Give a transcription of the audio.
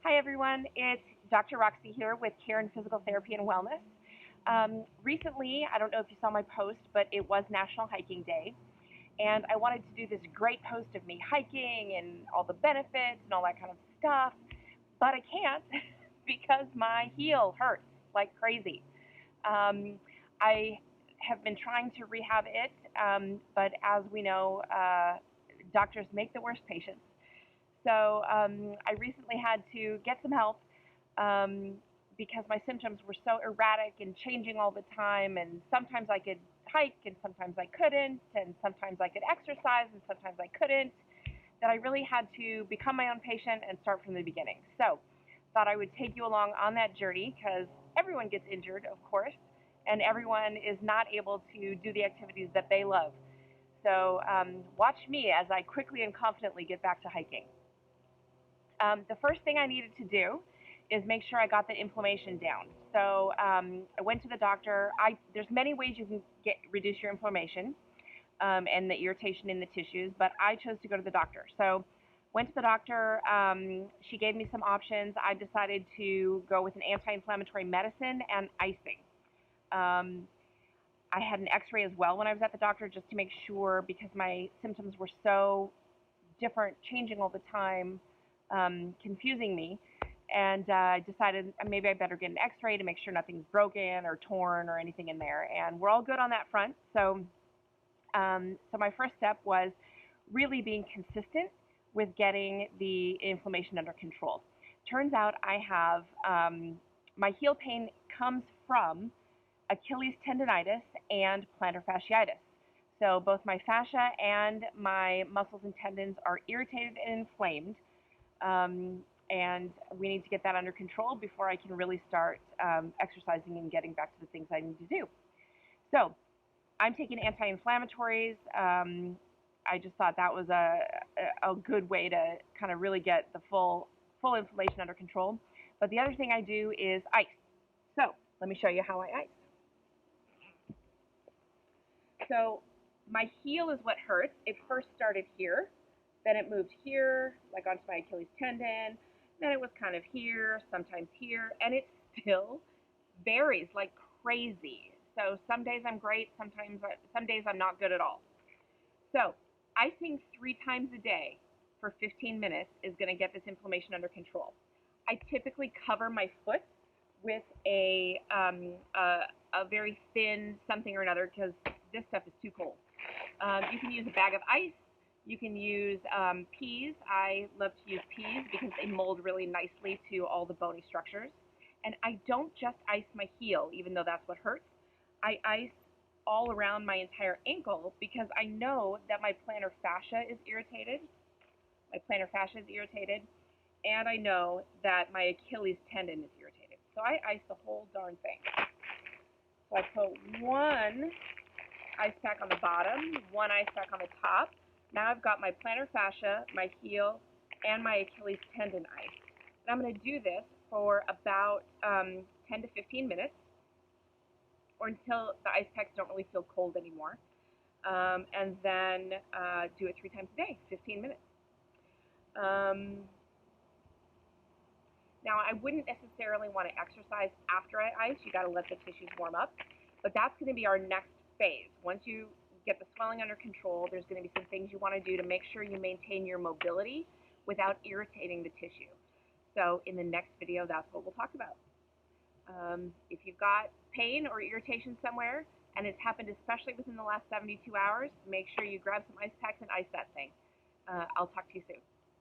Hi everyone, it's Dr. Roxy here with Care and Physical Therapy and Wellness. Recently, I don't know if you saw my post, but it was National Hiking Day, and I wanted to do this great post of me hiking and all the benefits and all that kind of stuff, but I can't because my heel hurts like crazy. Um, I have been trying to rehab it, but as we know, doctors make the worst patients. So I recently had to get some help um, because my symptoms were so erratic and changing all the time. And sometimes I could hike, and sometimes I couldn't, and sometimes I could exercise, and sometimes I couldn't. That I really had to become my own patient and start from the beginning. So thought I would take you along on that journey because everyone gets injured, of course, and everyone is not able to do the activities that they love. So watch me as I quickly and confidently get back to hiking. The first thing I needed to do is make sure I got the inflammation down. So I went to the doctor. There's many ways you can reduce your inflammation and the irritation in the tissues, but I chose to go to the doctor. So went to the doctor. She gave me some options. I decided to go with an anti-inflammatory medicine and icing. Um, I had an X-ray as well when I was at the doctor just to make sure because my symptoms were so different, changing all the time, confusing me. And I decided maybe I better get an X-ray to make sure nothing's broken or torn or anything in there. And we're all good on that front. So my first step was really being consistent with getting the inflammation under control. Turns out I have my heel pain comes from Achilles tendonitis and plantar fasciitis. So both my fascia and my muscles and tendons are irritated and inflamed, and we need to get that under control before I can really start exercising and getting back to the things I need to do. So I'm taking anti-inflammatories. I just thought that was a good way to kind of really get the full inflammation under control. But the other thing I do is ice. So let me show you how I ice. So my heel is what hurts. It first started here, then it moved here, like onto my Achilles tendon, then it was kind of here, sometimes here, and it still varies like crazy. So some days I'm great, some days I'm not good at all. So icing 3 times a day for 15 minutes is going to get this inflammation under control. I typically cover my foot with a very thin something or another because this stuff is too cold. You can use a bag of ice. You can use peas. I love to use peas because they mold really nicely to all the bony structures. And I don't just ice my heel, even though that's what hurts. I ice all around my entire ankle because I know that my plantar fascia is irritated. And I know that my Achilles tendon is irritated. So I ice the whole darn thing. So I put one ice pack on the bottom, one ice pack on the top. Now I've got my plantar fascia, my heel, and my Achilles tendon ice. And I'm going to do this for about 10 to 15 minutes, or until the ice packs don't really feel cold anymore. And then do it 3 times a day, 15 minutes. Now, I wouldn't necessarily want to exercise after I ice. You got to let the tissues warm up. But that's going to be our next phase. Once you get the swelling under control, there's going to be some things you want to do to make sure you maintain your mobility without irritating the tissue. So in the next video, that's what we'll talk about. If you've got pain or irritation somewhere, and it's happened especially within the last 72 hours, make sure you grab some ice packs and ice that thing. I'll talk to you soon.